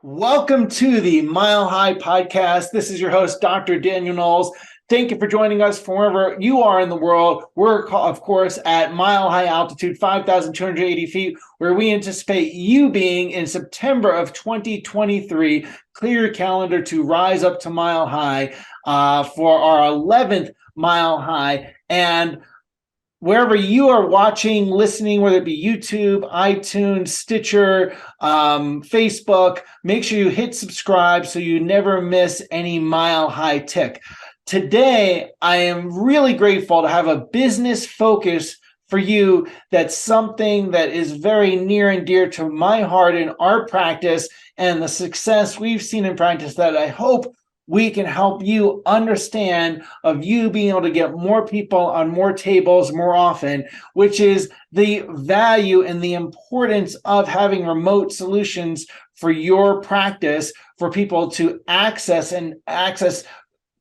Welcome to the Mile High Podcast. This is your host, Dr. Daniel Knowles. Thank you for joining us from wherever you are in the world. We're, of course, at Mile High altitude, 5,280 feet, where we anticipate you being in September of 2023. Clear your calendar to rise up to Mile High for our 11th Mile High. And wherever you are watching, listening, whether it be YouTube, iTunes, Stitcher, Facebook, make sure you hit subscribe so you never miss any Mile High Tech. Today, I am really grateful to have a business focus for you. That's something that is very near and dear to my heart in our practice and the success we've seen in practice that I hope we can help you understand of you being able to get more people on more tables more often, which is the value and the importance of having remote solutions for your practice for people to access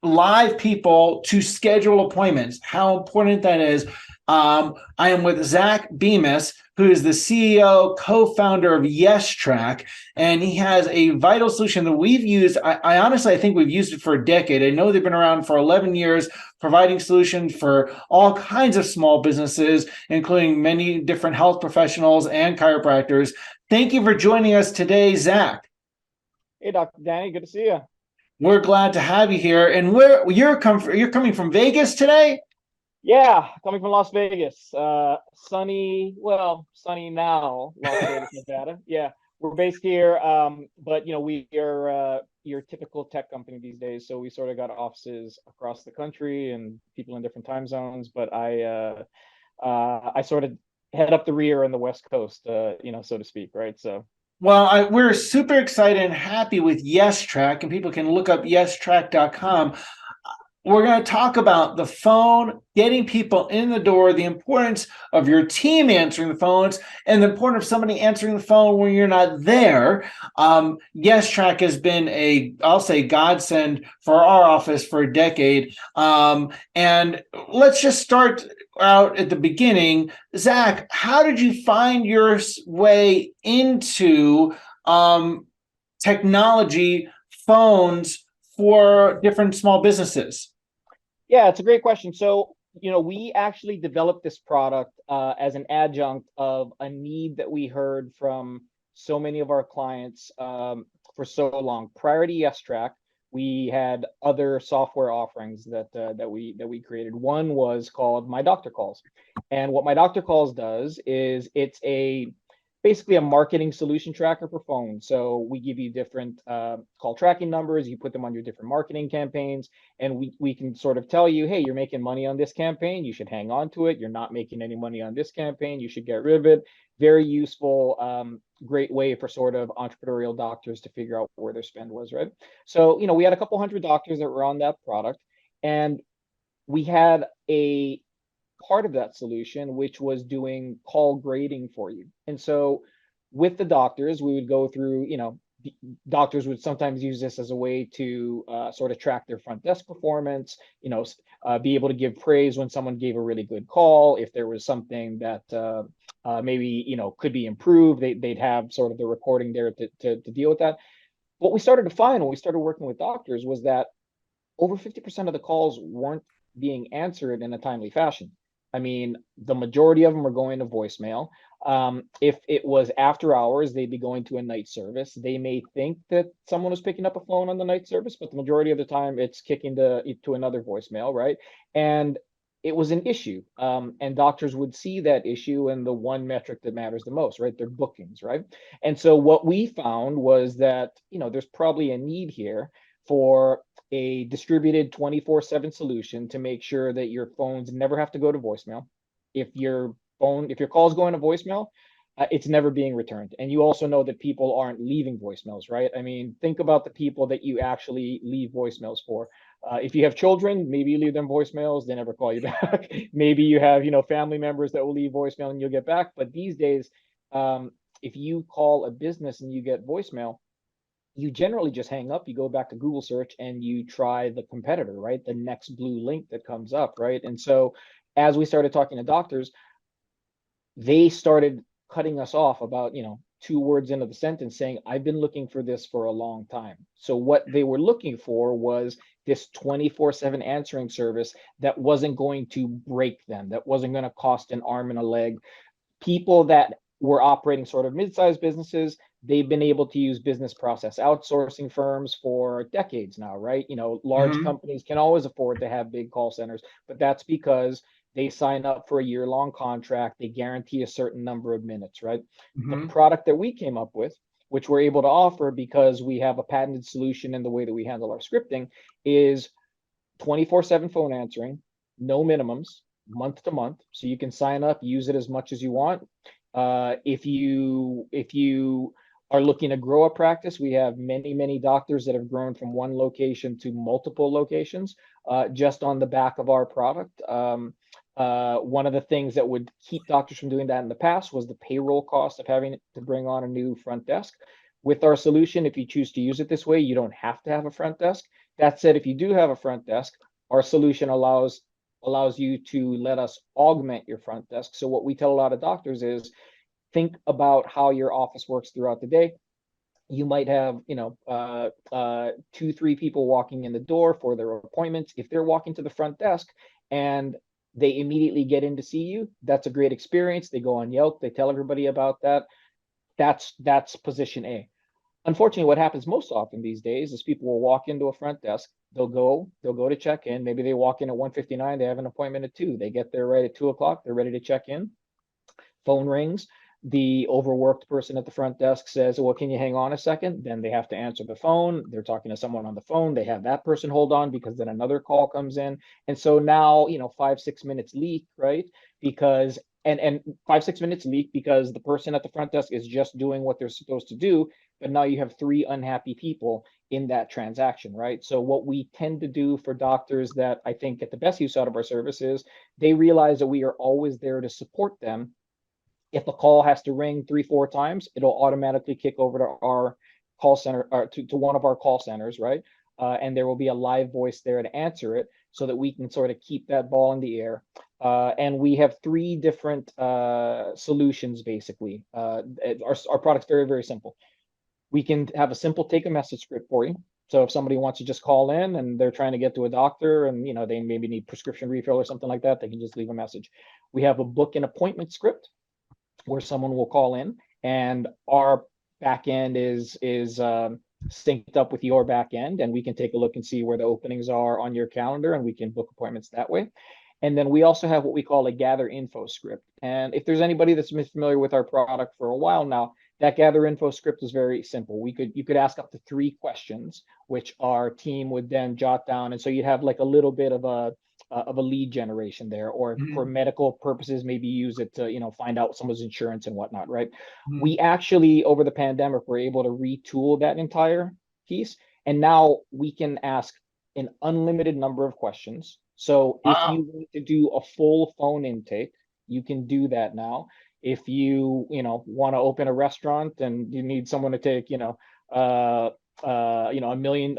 live people to schedule appointments, how important that is. I am with Zack Beimes, who is the CEO, co-founder of YesTrak, and he has a vital solution that we've used. I honestly, I think we've used it for a decade. I know they've been around for 11 years, providing solutions for all kinds of small businesses, including many different health professionals and chiropractors. Thank you for joining us today, Zack. Hey, Dr. Danny, good to see you. We're glad to have you here. And you're coming from Vegas today? Yeah, coming from Las Vegas. Sunny now, Las Vegas, Nevada. Yeah, we're based here, but we are your typical tech company these days. So we sort of got offices across the country and people in different time zones. But I sort of head up the rear on the West Coast, so to speak, right? So. Well, we're super excited and happy with YesTrak, and people can look up YesTrak.com. We're going to talk about the phone, getting people in the door, the importance of your team answering the phones, and the importance of somebody answering the phone when you're not there. YesTrak has been I'll say, godsend for our office for a decade. And let's just start out at the beginning. Zack, how did you find your way into technology, phones for different small businesses? Yeah, it's a great question. So, we actually developed this product as an adjunct of a need that we heard from so many of our clients for so long. Prior to YesTrak, we had other software offerings that we created. One was called My Doctor Calls, and what My Doctor Calls does is it's basically a marketing solution tracker for phones. So we give you different call tracking numbers, you put them on your different marketing campaigns, and we can sort of tell you, hey, you're making money on this campaign, you should hang on to it. You're not making any money on this campaign, you should get rid of it. Very useful, great way for sort of entrepreneurial doctors to figure out where their spend was, right? So, we had a couple hundred doctors that were on that product, and we had a part of that solution, which was doing call grading for you. And so with the doctors, we would go through, doctors would sometimes use this as a way to sort of track their front desk performance, be able to give praise when someone gave a really good call. If there was something that maybe, could be improved, they'd have sort of the recording there to deal with that. What we started to find when we started working with doctors was that over 50% of the calls weren't being answered in a timely fashion. I mean, the majority of them were going to voicemail. If it was after hours, they'd be going to a night service. They may think that someone was picking up a phone on the night service, but the majority of the time it's kicking to another voicemail, right? And it was an issue. And doctors would see that issue in the one metric that matters the most, right? Their bookings, right? And so what we found was that, there's probably a need here for a distributed 24/7 solution to make sure that your phones never have to go to voicemail. If your call is going to voicemail, it's never being returned. And you also know that people aren't leaving voicemails, right? I mean, think about the people that you actually leave voicemails for. If you have children, maybe you leave them voicemails, they never call you back. Maybe you have, family members that will leave voicemail and you'll get back. But these days, if you call a business and you get voicemail, you generally just hang up, you go back to Google search and you try the competitor, right? The next blue link that comes up, right? And so as we started talking to doctors, they started cutting us off about, 2 words into the sentence saying, I've been looking for this for a long time. So what they were looking for was this 24/7 answering service that wasn't going to break them, that wasn't going to cost an arm and a leg. People that were operating sort of mid-sized businesses, they've been able to use business process outsourcing firms for decades now, right? Large Mhm. companies can always afford to have big call centers, but that's because they sign up for a year-long contract, they guarantee a certain number of minutes, right? The Mhm. product that we came up with, which we're able to offer because we have a patented solution in the way that we handle our scripting, is 24/7 phone answering, no minimums, month to month. So you can sign up, use it as much as you want. If you are looking to grow a practice, we have many doctors that have grown from one location to multiple locations just on the back of our product. One of the things that would keep doctors from doing that in the past was the payroll cost of having to bring on a new front desk. With our solution, if you choose to use it this way, you don't have to have a front desk. That said, if you do have a front desk, our solution allows you to let us augment your front desk. So what we tell a lot of doctors is think about how your office works throughout the day. You might have, 2, 3 people walking in the door for their appointments. If they're walking to the front desk and they immediately get in to see you, that's a great experience. They go on Yelp, they tell everybody about that. That's position A. Unfortunately, what happens most often these days is people will walk into a front desk, they'll go to check in. Maybe they walk in at 1:59, they have an appointment at 2. They get there right at 2 o'clock, they're ready to check in. Phone rings. The overworked person at the front desk says, well, can you hang on a second? Then they have to answer the phone. They're talking to someone on the phone. They have that person hold on because then another call comes in. And so now, 5, 6 minutes leak, right? Because and 5, 6 minutes leak because the person at the front desk is just doing what they're supposed to do. But now you have 3 unhappy people in that transaction, right? So what we tend to do for doctors that I think get the best use out of our service is they realize that we are always there to support them. If a call has to ring 3, 4 times, it'll automatically kick over to our call center or to one of our call centers, right? And there will be a live voice there to answer it so that we can sort of keep that ball in the air. And we have 3 different solutions, basically. Our product's very simple. We can have a simple take a message script for you. So if somebody wants to just call in and they're trying to get to a doctor and they maybe need prescription refill or something like that, they can just leave a message. We have a book and appointment script where someone will call in and our back end is synced up with your back end, and we can take a look and see where the openings are on your calendar, and we can book appointments that way. And then we also have what we call a gather info script. And if there's anybody that's been familiar with our product for a while now, that gather info script is very simple. You could ask up to 3 questions, which our team would then jot down. And so you'd have like a little bit of a lead generation there, or for Mhm. medical purposes, maybe use it to, find out someone's insurance and whatnot, right? Mhm. We actually, over the pandemic, were able to retool that entire piece. And now we can ask an unlimited number of questions. So if Wow. you want to do a full phone intake, you can do that now. If want to open a restaurant and you need someone to take, a million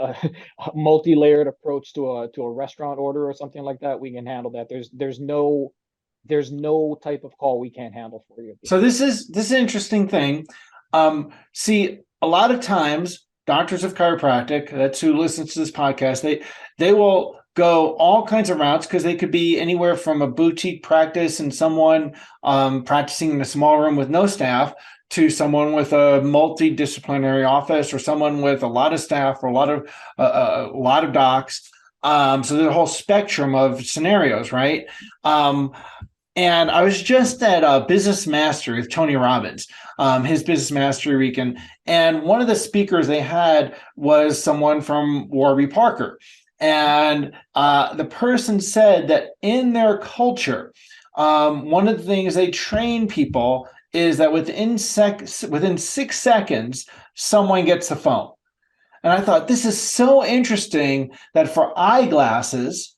multi-layered approach to a restaurant order or something like that, we can handle that. There's no type of call we can't handle for you at this So point. this is an interesting thing. See, a lot of times, doctors of chiropractic, that's who listens to this podcast, they will go all kinds of routes because they could be anywhere from a boutique practice and someone practicing in a small room with no staff to someone with a multidisciplinary office or someone with a lot of staff or a lot of docs. So there's a whole spectrum of scenarios, right? And I was just at Business Mastery with Tony Robbins, his Business Mastery weekend. And one of the speakers they had was someone from Warby Parker. And the person said that in their culture, one of the things they train people is that within 6 seconds, someone gets the phone. And I thought this is so interesting that for eyeglasses,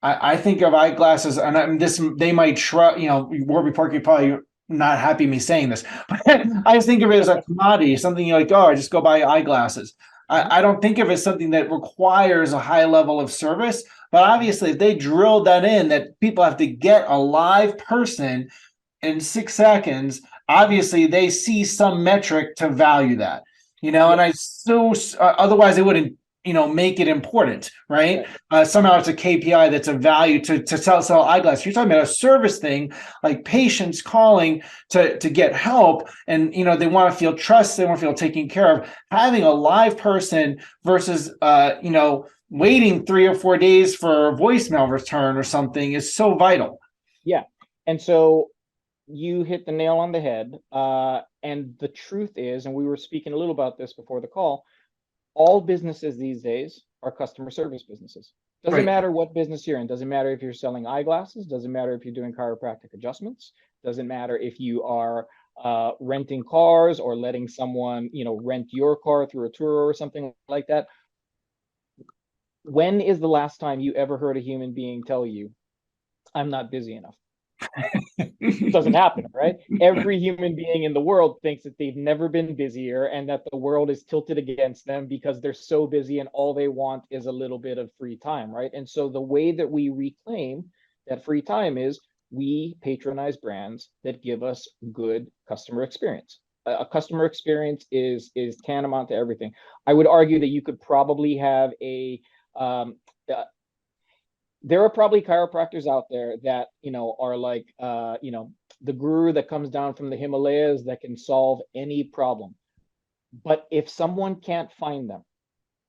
I think of eyeglasses, and this they might shrug. Warby Parker probably not happy me saying this, but I just think of it as a commodity, something you're like, oh, I just go buy eyeglasses. Mhm. I don't think of it as something that requires a high level of service. But obviously, if they drilled that in, that people have to get a live person in 6 seconds, obviously they see some metric to value that, and Yep. I otherwise they wouldn't, make it important, right? Somehow it's a KPI that's a value to sell eyeglasses. You're talking about a service thing, like patients calling to get help, and they want to feel trust, they want to feel taken care of. Having a live person versus waiting 3 or 4 days for a voicemail return or something is so vital. Yeah. And so you hit the nail on the head. And the truth is, and we were speaking a little about this before the call, all businesses these days are customer service businesses. Doesn't Right. matter what business you're in. Doesn't matter if you're selling eyeglasses. Doesn't matter if you're doing chiropractic adjustments. Doesn't matter if you are renting cars or letting someone, rent your car through a tour or something like that. When is the last time you ever heard a human being tell you, I'm not busy enough? Doesn't happen, right? Every human being in the world thinks that they've never been busier and that the world is tilted against them because they're so busy and all they want is a little bit of free time, right? And so the way that we reclaim that free time is we patronize brands that give us good customer experience. A customer experience is tantamount to everything. I would argue that you could probably have um, there are probably chiropractors out there that are like the guru that comes down from the Himalayas that can solve any problem. But if someone can't find them,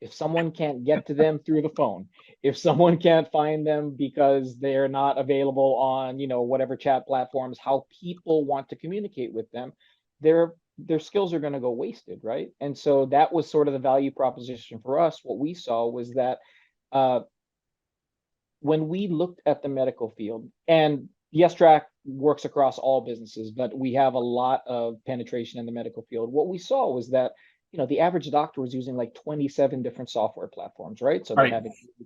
if someone can't get to them through the phone, if someone can't find them because they're not available on whatever chat platforms, how people want to communicate with them, their skills are going to go wasted, right? And so that was sort of the value proposition for us. What we saw was that when we looked at the medical field, and YesTrak works across all businesses, but we have a lot of penetration in the medical field. What we saw was that, the average doctor was using like 27 different software platforms, right? So they have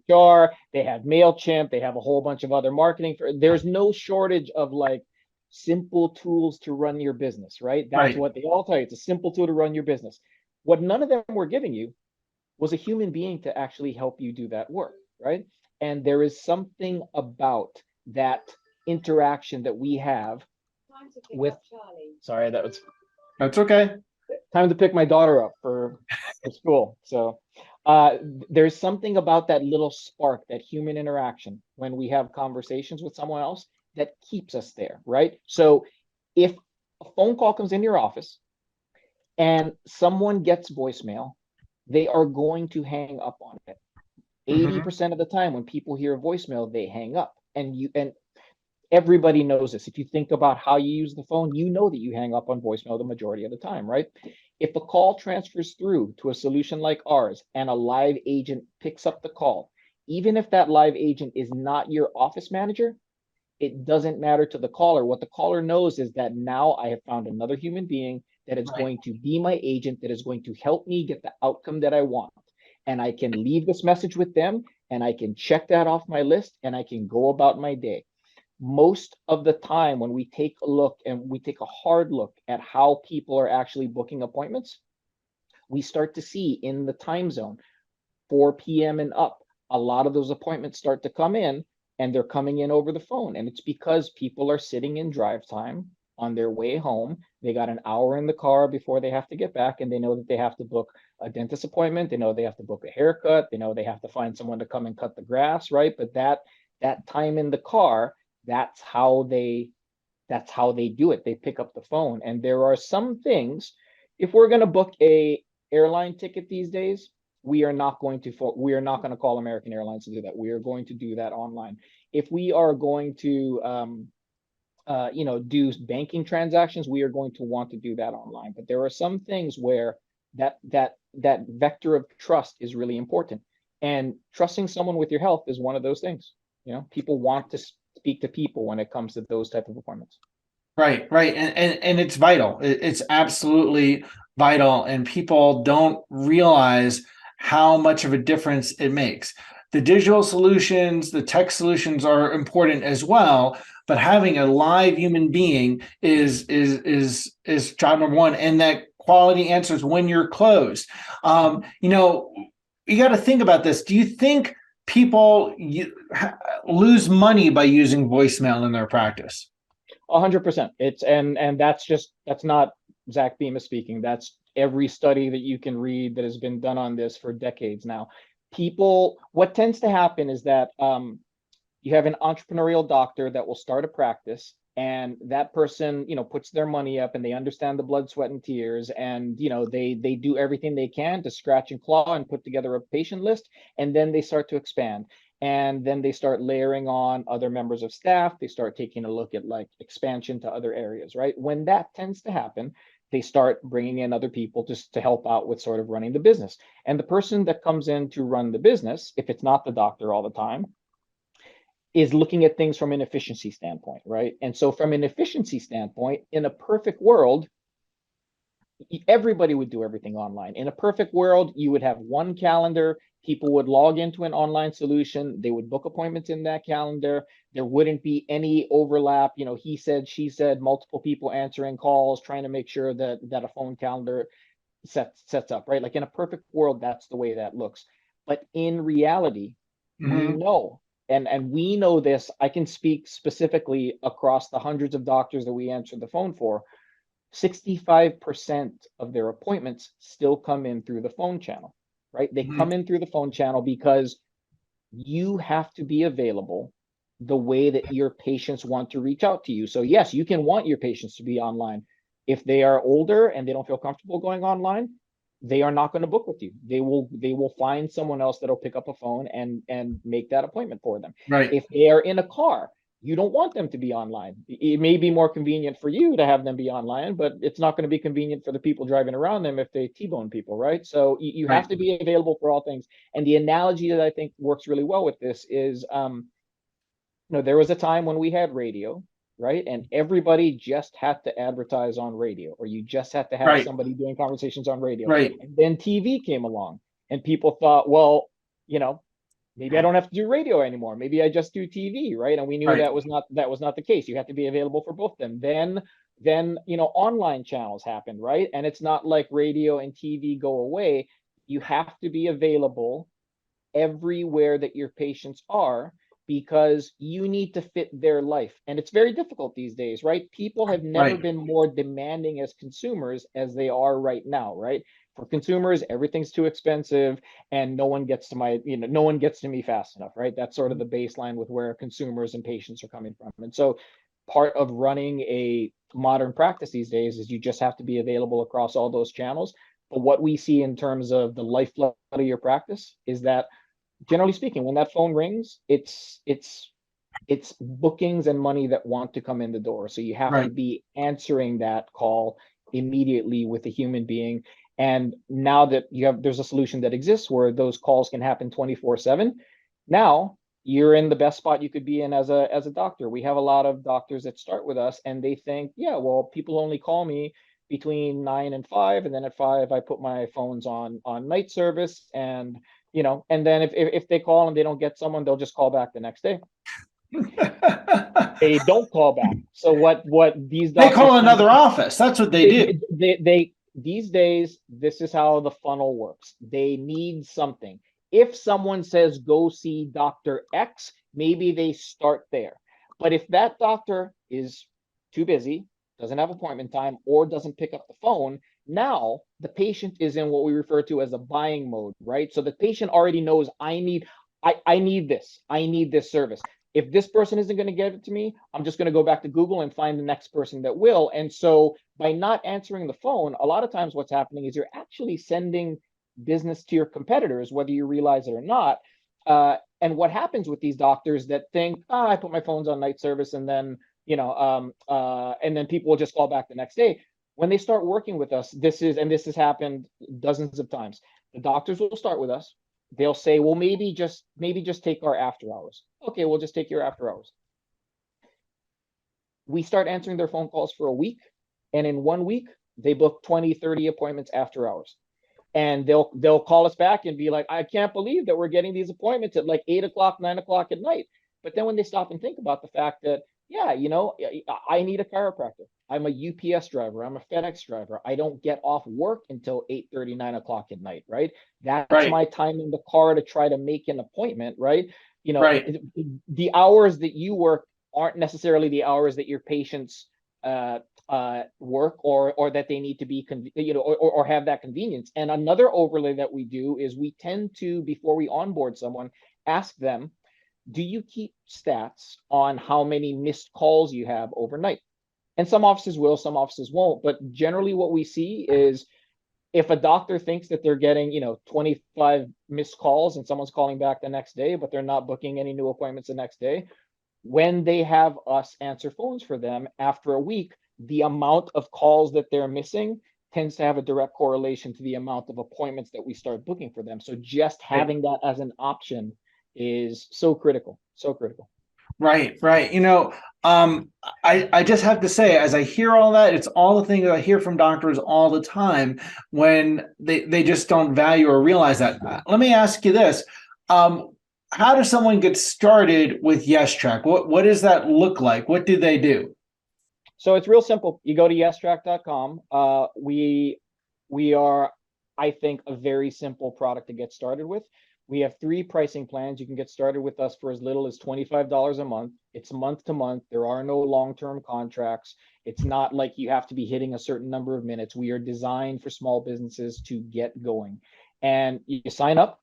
HR, they have MailChimp, they have a whole bunch of other marketing. There's no shortage of like simple tools to run your business, right? That's what they all tell you. It's a simple tool to run your business. What none of them were giving you was a human being to actually help you do that work, right? And there is something about that interaction that we have with sorry, That's okay. Time to pick my daughter up for school. So there's something about that little spark, that human interaction when we have conversations with someone else that keeps us there, right? So if a phone call comes in your office and someone gets voicemail, they are going to hang up on it. 80% of the time when people hear a voicemail, they hang up. And everybody knows this. If you think about how you use the phone, you know that you hang up on voicemail the majority of the time, right? If a call transfers through to a solution like ours and a live agent picks up the call, even if that live agent is not your office manager, it doesn't matter to the caller. What the caller knows is that now I have found another human being that is going to be my agent, that is going to help me get the outcome that I want. And I can leave this message with them and I can check that off my list and I can go about my day. Most of the time when we take a look and we take a hard look at how people are actually booking appointments, we start to see in the time zone, 4 p.m. and up, a lot of those appointments start to come in and they're coming in over the phone. And it's because people are sitting in drive time on their way home. They got an hour in the car before they have to get back, and they know that they have to book a dentist appointment. They know they have to book a haircut. They know they have to find someone to come and cut the grass, right? But that time in the car, that's how they do it. They pick up the phone. And there are some things, if we're going to book a airline ticket these days, we are not going to call American Airlines to do that. We are going to do that online. If we are going to do banking transactions, we are going to want to do that online. But there are some things where that vector of trust is really important. And trusting someone with your health is one of those things. People want to speak to people when it comes to those type of appointments. Right. And it's vital. It's absolutely vital. And people don't realize how much of a difference it makes. The digital solutions, the tech solutions are important as well, but having a live human being is job number one. And that quality answers when you're closed. You got to think about this. Do you think people lose money by using voicemail in their practice? 100%. And that's not Zach Beimes speaking. That's every study that you can read that has been done on this for decades now. What tends to happen is that you have an entrepreneurial doctor that will start a practice, and that person, puts their money up, and they understand the blood, sweat, and tears, and they do everything they can to scratch and claw and put together a patient list, and then they start to expand. And then they start layering on other members of staff. They start taking a look at like expansion to other areas, right? When that tends to happen, they start bringing in other people just to help out with sort of running the business. And the person that comes in to run the business, if it's not the doctor all the time, is looking at things from an efficiency standpoint, right? And so from an efficiency standpoint, in a perfect world, everybody would do everything online. In a perfect world, you would have one calendar. People would log into an online solution. They would book appointments in that calendar. There wouldn't be any overlap. He said, she said, multiple people answering calls, trying to make sure that a phone calendar sets up, right? Like in a perfect world, that's the way that looks. But in reality, we know, and we know this. I can speak specifically across the hundreds of doctors that we answer the phone for. 65% of their appointments still come in through the phone channel, right? They come in through the phone channel because you have to be available the way that your patients want to reach out to you. So yes, you can want your patients to be online. If they are older and they don't feel comfortable going online, they are not going to book with you. They will find someone else that'll pick up a phone and make that appointment for them. Right. If they are in a car, you don't want them to be online. It may be more convenient for you to have them be online, but it's not going to be convenient for the people driving around them if they T-bone people, right? So you have to be available for all things. And the analogy that I think works really well with this is, there was a time when we had radio, right? And everybody just had to advertise on radio, or you just had to have somebody doing conversations on radio. Right. And then TV came along, and people thought, well, maybe I don't have to do radio anymore. Maybe I just do TV, right? And we knew that was not the case. You have to be available for both of them. Then online channels happened, right? And it's not like radio and TV go away. You have to be available everywhere that your patients are, because you need to fit their life. And it's very difficult these days, right? People have never been more demanding as consumers as they are right now, right? For consumers, everything's too expensive, and no one gets to me fast enough, right? That's sort of the baseline with where consumers and patients are coming from. And so part of running a modern practice these days is you just have to be available across all those channels. But what we see in terms of the lifeblood of your practice is that, generally speaking, when that phone rings, it's bookings and money that want to come in the door. So you have to be answering that call immediately with a human being. And now that there's a solution that exists where those calls can happen 24/7. Now you're in the best spot you could be in as a doctor. We have a lot of doctors that start with us, and they think, yeah, well, people only call me between 9 and 5, and then at 5 I put my phones on night service, and and then if they call and they don't get someone, they'll just call back the next day. They don't call back. So what these doctors, they call another office. That's what they do. They these days, this is how the funnel works. They need something. If someone says go see Dr. X, maybe they start there. But if that doctor is too busy, doesn't have appointment time, or doesn't pick up the phone, now the patient is in what we refer to as a buying mode, right? So the patient already knows, I need this service. If this person isn't going to give it to me, I'm just going to go back to Google and find the next person that will. And so by not answering the phone, a lot of times what's happening is you're actually sending business to your competitors, whether you realize it or not. And what happens with these doctors that think, I put my phones on night service, and then and then people will just call back the next day. When they start working with us, this has happened dozens of times. The doctors will start with us. They'll say, well, maybe just take our after hours. Okay, we'll just take your after hours. We start answering their phone calls for a week, and in 1 week, they book 20, 30 appointments after hours. And they'll call us back and be like, I can't believe that we're getting these appointments at like 8 o'clock, 9 o'clock at night. But then when they stop and think about the fact that, yeah, I need a chiropractor. I'm a UPS driver. I'm a FedEx driver. I don't get off work until 8:30, 9 o'clock at night, right? That's my time in the car to try to make an appointment, right? The hours that you work aren't necessarily the hours that your patients work, or that they need to be or have that convenience. And another overlay that we do is we tend to, before we onboard someone, ask them, do you keep stats on how many missed calls you have overnight? And some offices will, some offices won't. But generally what we see is, if a doctor thinks that they're getting 25 missed calls and someone's calling back the next day, but they're not booking any new appointments the next day, when they have us answer phones for them after a week, the amount of calls that they're missing tends to have a direct correlation to the amount of appointments that we start booking for them. So just having that as an option is so critical, so critical. Right, right. I just have to say, as I hear all that, it's all the things that I hear from doctors all the time when they just don't value or realize that. Let me ask you this. How does someone get started with YesTrak? What does that look like? What do they do? So it's real simple. You go to YesTrak.com. We are, I think, a very simple product to get started with. We have 3 pricing plans. You can get started with us for as little as $25 a month. It's month to month. There are no long-term contracts. It's not like you have to be hitting a certain number of minutes. We are designed for small businesses to get going. And you sign up,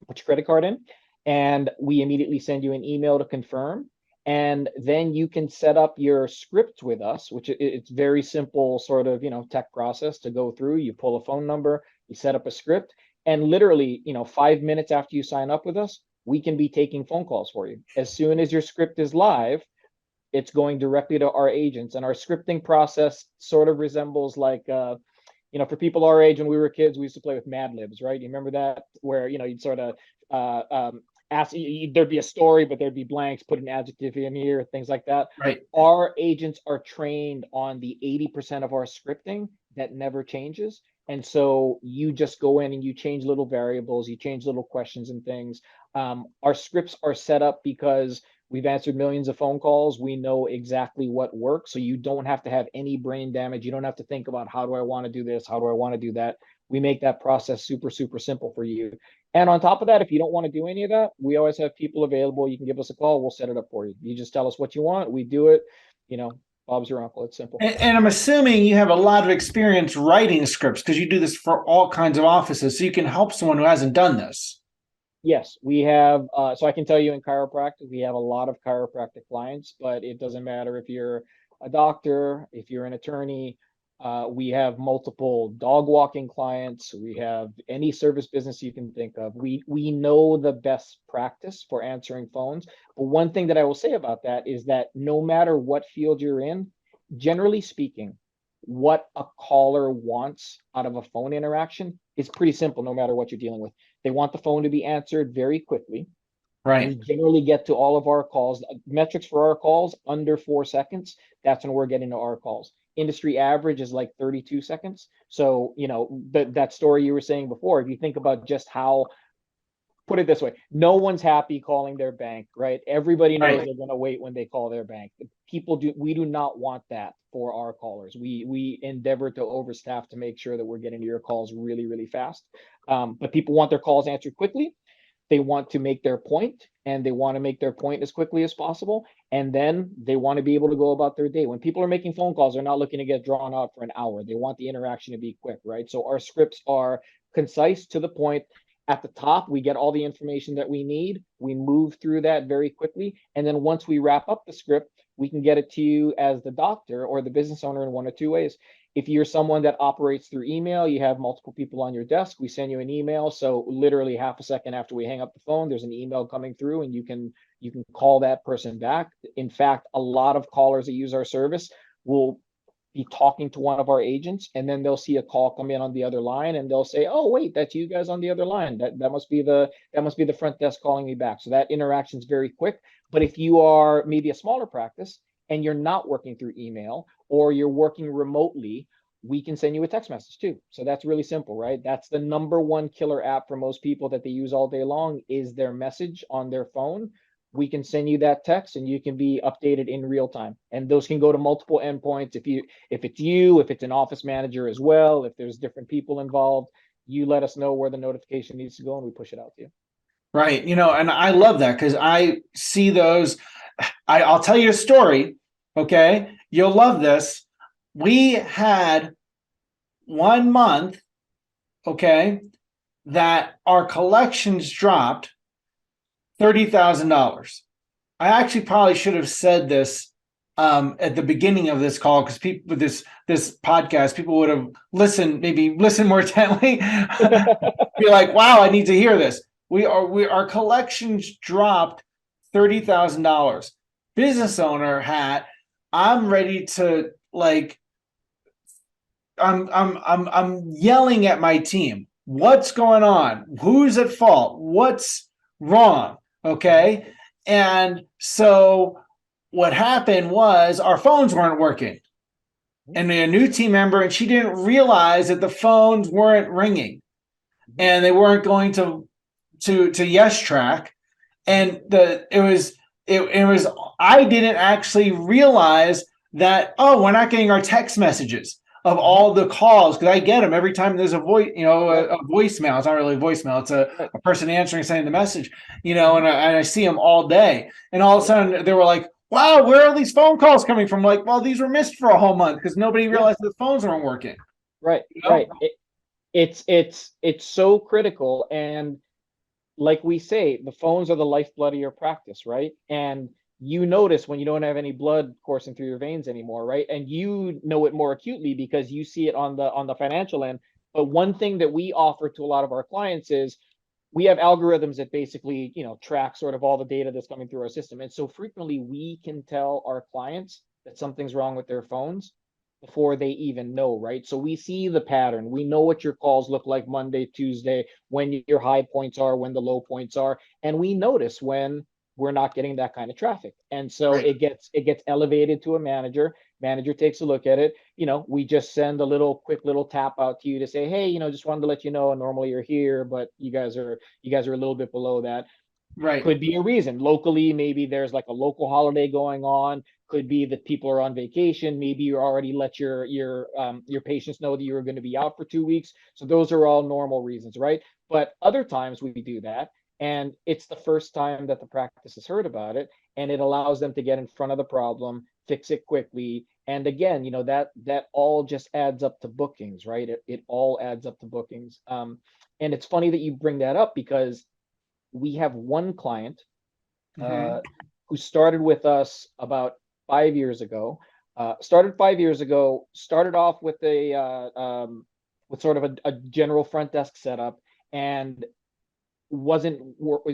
put your credit card in, and we immediately send you an email to confirm. And then you can set up your script with us, which it's very simple sort of, tech process to go through. You pull a phone number, you set up a script, and literally, 5 minutes after you sign up with us, we can be taking phone calls for you. As soon as your script is live, it's going directly to our agents. And our scripting process sort of resembles like, for people our age, when we were kids, we used to play with Mad Libs, right? You remember that, where, you'd sort of ask, there'd be a story, but there'd be blanks, put an adjective in here, things like that. Right. Our agents are trained on the 80% of our scripting that never changes. And so you just go in and you change little variables, you change little questions and things. Our scripts are set up because we've answered millions of phone calls. We know exactly what works. So you don't have to have any brain damage. You don't have to think about, how do I want to do this? How do I want to do that? We make that process super, super simple for you. And on top of that, if you don't want to do any of that, we always have people available. You can give us a call. We'll set it up for you. You just tell us what you want. We do it. Bob's your uncle. It's simple. And I'm assuming you have a lot of experience writing scripts because you do this for all kinds of offices. So you can help someone who hasn't done this. Yes, we have. So I can tell you, in chiropractic, we have a lot of chiropractic clients, but it doesn't matter if you're a doctor, if you're an attorney. We have multiple dog walking clients. We have any service business you can think of. We know the best practice for answering phones. But one thing that I will say about that is that no matter what field you're in, generally speaking, what a caller wants out of a phone interaction is pretty simple, no matter what you're dealing with. They want the phone to be answered very quickly. Right. We generally get to all of our calls. Metrics for our calls, under 4 seconds. That's when we're getting to our calls. Industry average is like 32 seconds. So, that story you were saying before, if you think about just how, put it this way, no one's happy calling their bank, right? Everybody knows they're going to wait when they call their bank. We do not want that for our callers. We endeavor to overstaff to make sure that we're getting to your calls really, really fast. But people want their calls answered quickly. They want to make their point, and they want to make their point as quickly as possible. And then they want to be able to go about their day. When people are making phone calls, they're not looking to get drawn out for an hour. They want the interaction to be quick, right? So our scripts are concise, to the point. At the top, we get all the information that we need. We move through that very quickly. And then once we wrap up the script, we can get it to you as the doctor or the business owner in one of 2 ways. If you're someone that operates through email, you have multiple people on your desk, we send you an email. So literally half a second after we hang up the phone, there's an email coming through, and you can call that person back. In fact, a lot of callers that use our service will be talking to one of our agents, and then they'll see a call come in on the other line, and they'll say, "Oh, wait, that's you guys on the other line. That must be the front desk calling me back." So that interaction is very quick. But if you are maybe a smaller practice and you're not working through email, or you're working remotely, we can send you a text message too. So that's really simple, right? That's the number one killer app for most people that they use all day long, is their message on their phone. We can send you that text, and you can be updated in real time. And those can go to multiple endpoints. If it's an office manager as well, if there's different people involved, you let us know where the notification needs to go, and we push it out to you. Right. And I love that because I see those. I'll tell you a story. Okay. You'll love this. We had 1 month, okay, that our collections dropped $30,000. I actually probably should have said this at the beginning of this call because people with this podcast, people would have maybe listened more intently, be like, "Wow, I need to hear this." Our collections dropped $30,000. Business owner hat. I'm ready to like. I'm yelling at my team. What's going on? Who's at fault? What's wrong? Okay. And so what happened was our phones weren't working. And a new team member, and she didn't realize that the phones weren't ringing and they weren't going to YesTrak. And it was I didn't actually realize that, oh, we're not getting our text messages of all the calls, because I get them every time there's a voice, a voicemail. It's not really a voicemail, it's a person answering, saying the message, and I see them all day, and all of a sudden they were like, wow, where are these phone calls coming from? Like, well, these were missed for a whole month because nobody realized the phones weren't working. Right, right. It's so critical, and like we say, the phones are the lifeblood of your practice, right? And you notice when you don't have any blood coursing through your veins anymore, right? And you know it more acutely because you see it on the financial end. But one thing that we offer to a lot of our clients is we have algorithms that basically, track sort of all the data that's coming through our system. And so frequently we can tell our clients that something's wrong with their phones before they even know, right? So we see the pattern. We know what your calls look like Monday, Tuesday, when your high points are, when the low points are, and we notice when we're not getting that kind of traffic. And so Right. it gets elevated to a manager. Manager takes a look at it. We just send a quick little tap out to you to say, hey, just wanted to let you know normally you're here, but you guys are a little bit below that. Right. Could be a reason. Locally, maybe there's like a local holiday going on. Could be that people are on vacation. Maybe you already let your patients know that you were going to be out for 2 weeks. So those are all normal reasons, right? But other times we do that, and it's the first time that the practice has heard about it, and it allows them to get in front of the problem, fix it quickly. And again, that all just adds up to bookings, right? It all adds up to bookings. And it's funny that you bring that up because we have one client Mm-hmm. uh, who started with us about 5 years ago. Started 5 years ago. Started off with with sort of a general front desk setup, and wasn't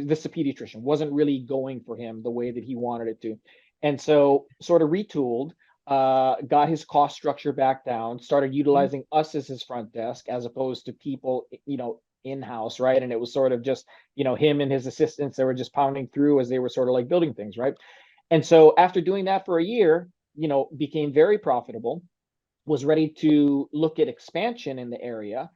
this a pediatrician wasn't really going for him the way that he wanted it to, and so sort of retooled. Got his cost structure back down, started utilizing us as his front desk as opposed to people, in-house, right? And it was sort of just, him and his assistants that were just pounding through as they were sort of like building things, right? And so after doing that for a year, became very profitable, was ready to look at expansion in the area,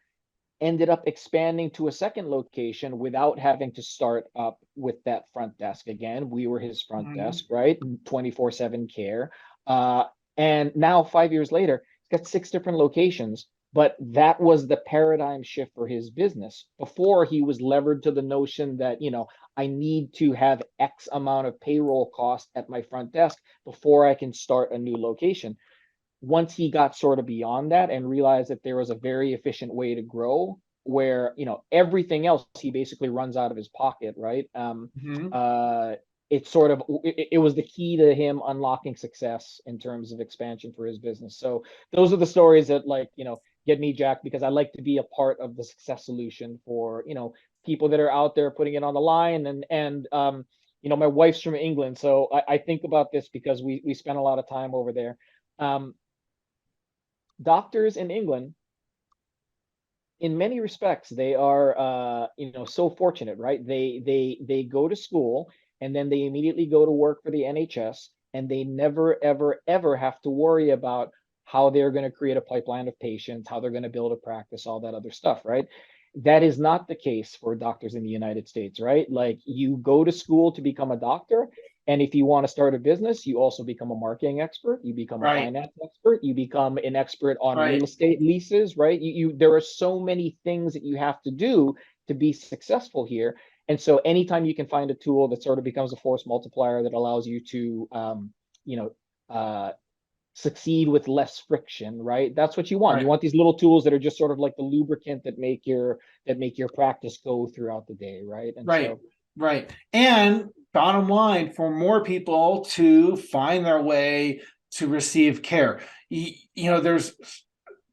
ended up expanding to a second location without having to start up with that front desk again. We were his front Mm-hmm. desk, right? 24/7 care. Uh, and now 5 years later, he's got 6 different locations. But that was the paradigm shift for his business. Before, he was levered to the notion that, I need to have X amount of payroll cost at my front desk before I can start a new location. Once he got sort of beyond that and realized that there was a very efficient way to grow where, everything else he basically runs out of his pocket, right? Mm-hmm. Uh, it was the key to him unlocking success in terms of expansion for his business. So those are the stories that, like, get me jacked, because I like to be a part of the success solution for, people that are out there putting it on the line. And my wife's from England, so I think about this because we spent a lot of time over there. um, Doctors in England, in many respects, they are, so fortunate, right? They go to school, and then they immediately go to work for the NHS, and they never ever ever have to worry about how they're going to create a pipeline of patients, how they're going to build a practice, all that other stuff, right? That is not the case for doctors in the United States, right? Like, you go to school to become a doctor, and if you want to start a business, you also become a marketing expert, you become a Right. finance expert, you become an expert on real Right. estate leases, right? There are so many things that you have to do to be successful here. And so anytime you can find a tool that sort of becomes a force multiplier that allows you to, you know, succeed with less friction, right? That's what you want. Right. You want these little tools that are just sort of like the lubricant that make your practice go throughout the day, right? And Right. so Right. And bottom line, for more people to find their way to receive care. There's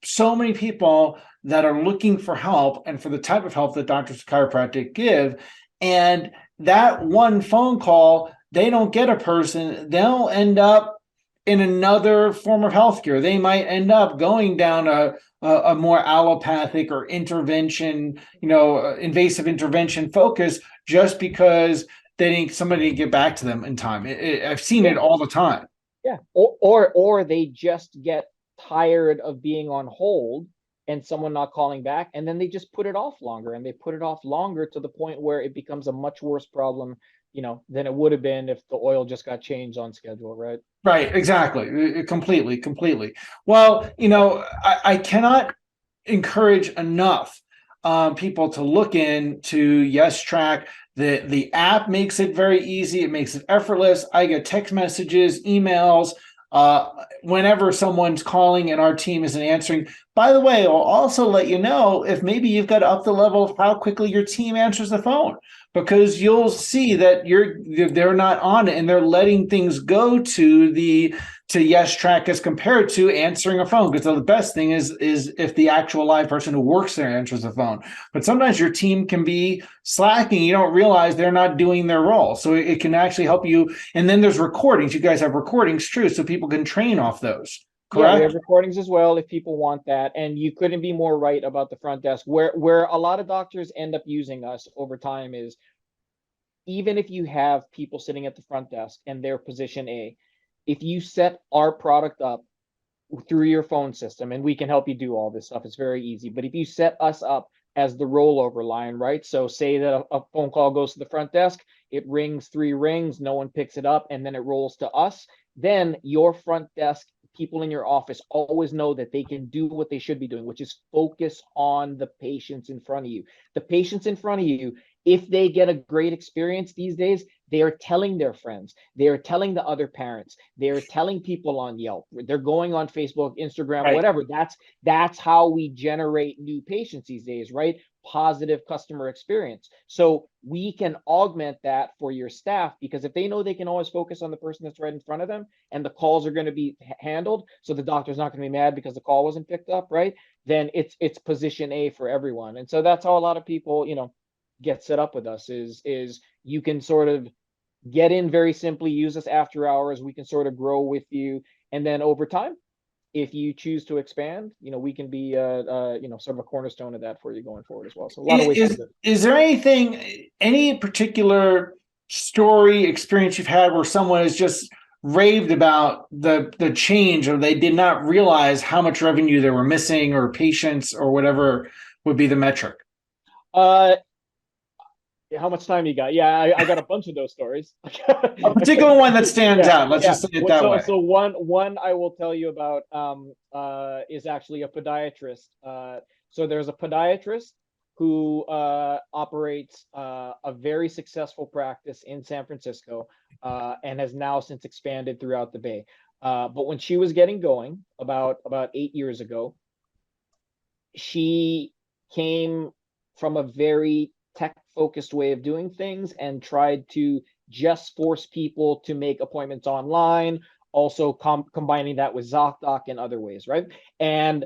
so many people that are looking for help and for the type of help that doctors of chiropractic give. And that one phone call, they don't get a person, they'll end up in another form of healthcare. They might end up going down a more allopathic or intervention, invasive intervention focus just because they need somebody to get back to them in time. I've seen it all the time. yeah, or they just get tired of being on hold and someone not calling back, and then they just put it off longer, and they put it off longer to the point where it becomes a much worse problem, than it would have been if the oil just got changed on schedule, right? Right, exactly. Completely. Well, I cannot encourage enough people to look into YesTrak. The app makes it very easy. It makes it effortless. I get text messages, emails, whenever someone's calling and our team isn't answering. By the way, I'll also let you know if maybe you've got to up the level of how quickly your team answers the phone, because you'll see that they're not on it and they're letting things go to YesTrak as compared to answering a phone. Because the best thing is if the actual live person who works there answers the phone. But sometimes your team can be slacking. You don't realize they're not doing their role. So it can actually help you. And then there's recordings. You guys have recordings, true, so people can train off those. Yeah, we Correct? have recordings as well if people want that. And you couldn't be more right about the front desk. Where a lot of doctors end up using us over time is, even if you have people sitting at the front desk and they're position A, if you set our product up through your phone system, and we can help you do all this stuff, it's very easy. But if you set us up as the rollover line, right? So say that a phone call goes to the front desk, it rings 3 rings, no one picks it up, and then it rolls to us. Then your front desk people in your office always know that they can do what they should be doing, which is focus on the patients in front of you. The patients in front of you, if they get a great experience these days, they are telling their friends, they are telling the other parents, they're telling people on Yelp, they're going on Facebook, Instagram, Right. whatever. That's how we generate new patients these days, right? Positive customer experience. So we can augment that for your staff, because if they know they can always focus on the person that's right in front of them, and the calls are going to be handled, so the doctor's not going to be mad because the call wasn't picked up, right? Then it's position A for everyone. And so that's how a lot of people, get set up with us, is you can sort of get in very simply, use us after hours, we can sort of grow with you, and then over time, if you choose to expand, we can be sort of a cornerstone of that for you going forward as well. So a lot of ways to Is do it. is there any particular story experience you've had where someone has just raved about the change, or they did not realize how much revenue they were missing, or patients, or whatever would be the metric? uh how much time you got? Yeah, I got a bunch of those stories. A particular one that stands Yeah, out. Let's yeah. just say it that So way. so one I will tell you about is actually a podiatrist. So there's a podiatrist who operates a very successful practice in San Francisco, and has now since expanded throughout the Bay. But when she was getting going about 8 years ago, she came from a very tech focused way of doing things and tried to just force people to make appointments online, also combining that with ZocDoc and other ways, right? And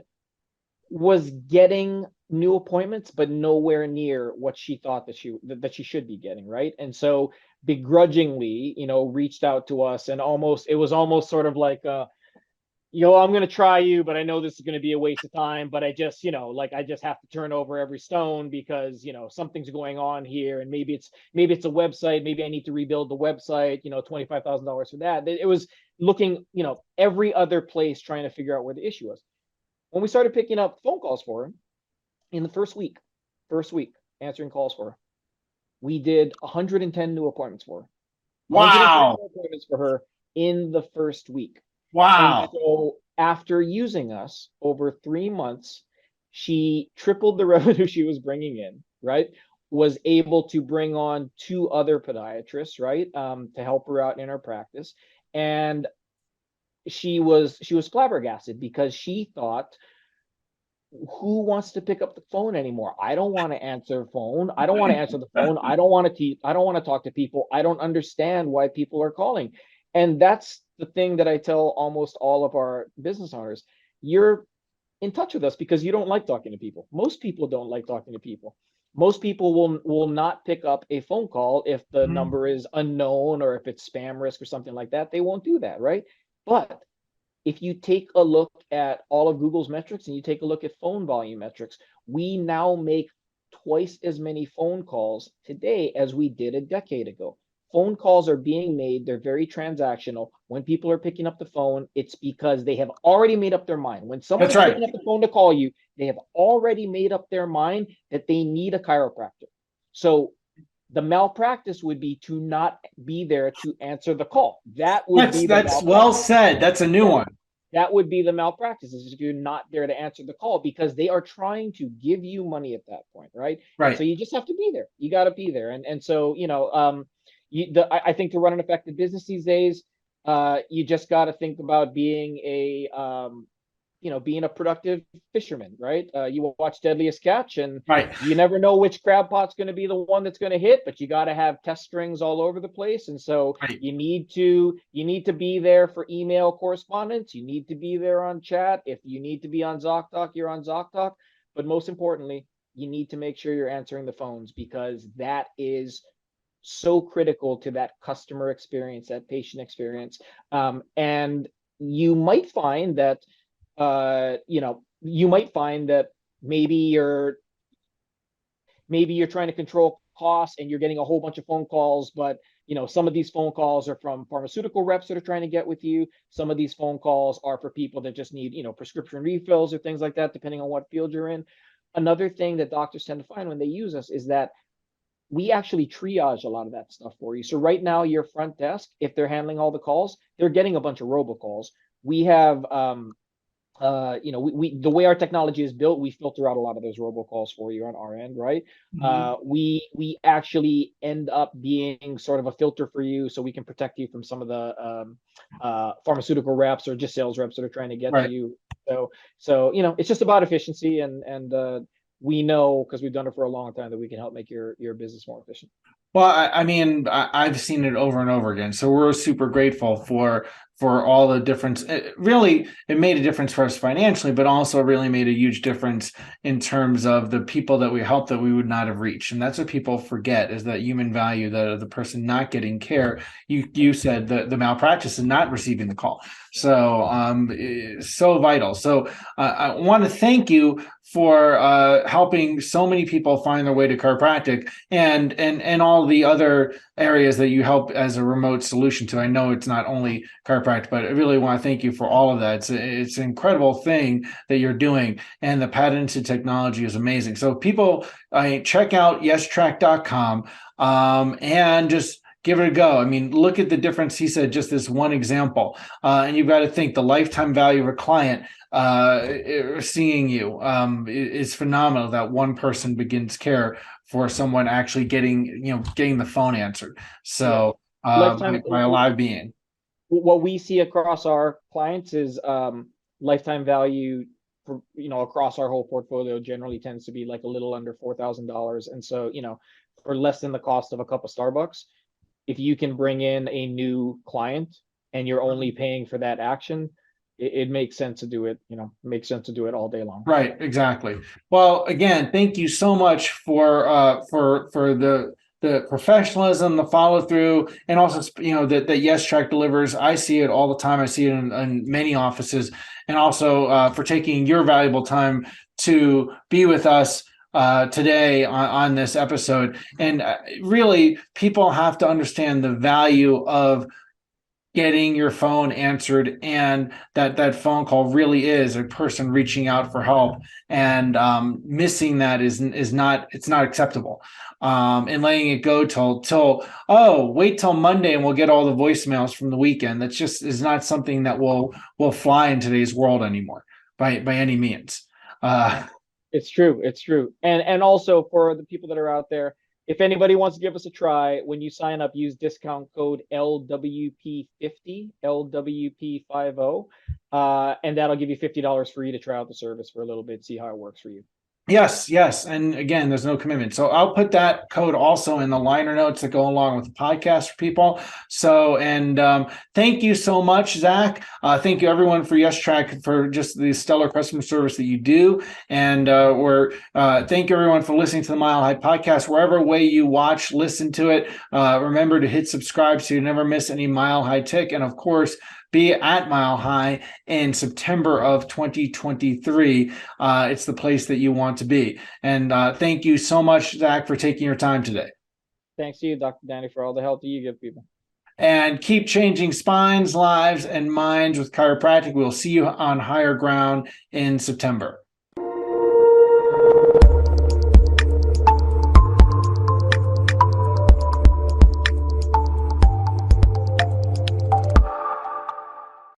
was getting new appointments, but nowhere near what she thought that she should be getting, right? And so begrudgingly, reached out to us, and it was almost sort of like I'm going to try you, but I know this is going to be a waste of time. But I just, I just have to turn over every stone because, something's going on here. And maybe it's a website. Maybe I need to rebuild the website, $25,000 for that. It was looking, every other place trying to figure out where the issue was. When we started picking up phone calls for her in the first week answering calls for her, we did 110 new appointments for her. 110 Wow. new appointments for her in the first week. And Wow. so after using us over 3 months, she tripled the revenue she was bringing in, right? was able to bring on two other podiatrists, right, to help her out in her practice. And she was flabbergasted because she thought, who wants to pick up the phone anymore? I don't want to answer phone. I don't want to answer the phone. I don't want to talk to people. I don't understand why people are calling. And that's the thing that I tell almost all of our business owners. You're in touch with us because you don't like talking to people. Most people don't like talking to people. Most people will not pick up a phone call if the number is unknown or if it's spam risk or something like that. They won't do that, right? But if you take a look at all of Google's metrics and you take a look at phone volume metrics, we now make twice as many phone calls today as we did a decade ago. Phone calls are being made, they're very transactional. When people are picking up the phone, it's because they have already made up their mind. When someone That's is right. picking up the phone to call you, they have already made up their mind that they need a chiropractor. So the malpractice would be to not be there to answer the call. That would be the That's well malpractice. said. That's a new Yeah. one. That would be the malpractice, is if you're not there to answer the call because they are trying to give you money at that point, right? And so Right. you just have to be there. You got to be there. And so, I think to run an effective business these days, you just got to think about being a productive fisherman, right? You watch Deadliest Catch, and Right. you never know which crab pot's going to be the one that's going to hit, but you got to have test strings all over the place. And so Right. you need to be there for email correspondence. You need to be there on chat. If you need to be on ZocTalk, you're on ZocTalk. But most importantly, you need to make sure you're answering the phones, because that is so critical to that customer experience, that patient experience. And you might find that maybe you're trying to control costs and you're getting a whole bunch of phone calls, but some of these phone calls are from pharmaceutical reps that are trying to get with you. Some of these phone calls are for people that just need, prescription refills or things like that, depending on what field you're in. Another thing that doctors tend to find when they use us is that we actually triage a lot of that stuff for you. So right now, your front desk, if they're handling all the calls, they're getting a bunch of robocalls. We have the way our technology is built, we filter out a lot of those robocalls for you on our end, right? We actually end up being sort of a filter for you, so we can protect you from some of the pharmaceutical reps or just sales reps that are trying to get to Right. you. So it's just about efficiency, and we know, because we've done it for a long time, that we can help make your business more efficient. Well, I mean, I've seen it over and over again. So we're super grateful for all the difference. It made a difference for us financially, but also really made a huge difference in terms of the people that we help that we would not have reached. And that's what people forget, is that human value, the person not getting care. You said the malpractice and not receiving the call. So so vital. So I want to thank you for helping so many people find their way to chiropractic, and all the other areas that you help as a remote solution to. I know it's not only chiropractic, but I really want to thank you for all of that. It's an incredible thing that you're doing, and the patented technology is amazing. So people, check out YesTrak.com, and just give it a go. I mean, look at the difference. He said just this one example, and you've got to think the lifetime value of a client seeing you is phenomenal. That one person begins care for someone actually getting the phone answered. So Lifetime. by a live being. What we see across our clients is lifetime value for, across our whole portfolio generally tends to be like a little under $4,000. And so, for less than the cost of a cup of Starbucks, if you can bring in a new client and you're only paying for that action, it makes sense to do it. Makes sense to do it all day long. Right, exactly. Well, again, thank you so much for the professionalism, the follow through, and also that YesTrak delivers. I see it all the time. I see it in many offices, and also for taking your valuable time to be with us today on this episode. And really, people have to understand the value of getting your phone answered, and that phone call really is a person reaching out for help, and missing that is not, it's not acceptable, and letting it go till wait till Monday and we'll get all the voicemails from the weekend. That's just is not something that will fly in today's world anymore by any means. It's true. And also, for the people that are out there, If anybody wants to give us a try, when you sign up, use discount code LWP50, LWP50, and that'll give you $50 free to try out the service for a little bit, see how it works for you. Yes. And again, there's no commitment. So I'll put that code also in the liner notes that go along with the podcast for people. So, and thank you so much, Zack. Thank you everyone for YesTrak for just the stellar customer service that you do. And thank you everyone for listening to the Mile High podcast. Wherever way you watch, listen to it. Remember to hit subscribe so you never miss any Mile High tick. And of course, be at Mile High in September of 2023. It's the place that you want to be. And thank you so much, Zack, for taking your time today. Thanks to you, Dr. Danny, for all the help that you give people. And keep changing spines, lives, and minds with chiropractic. We'll see you on higher ground in September.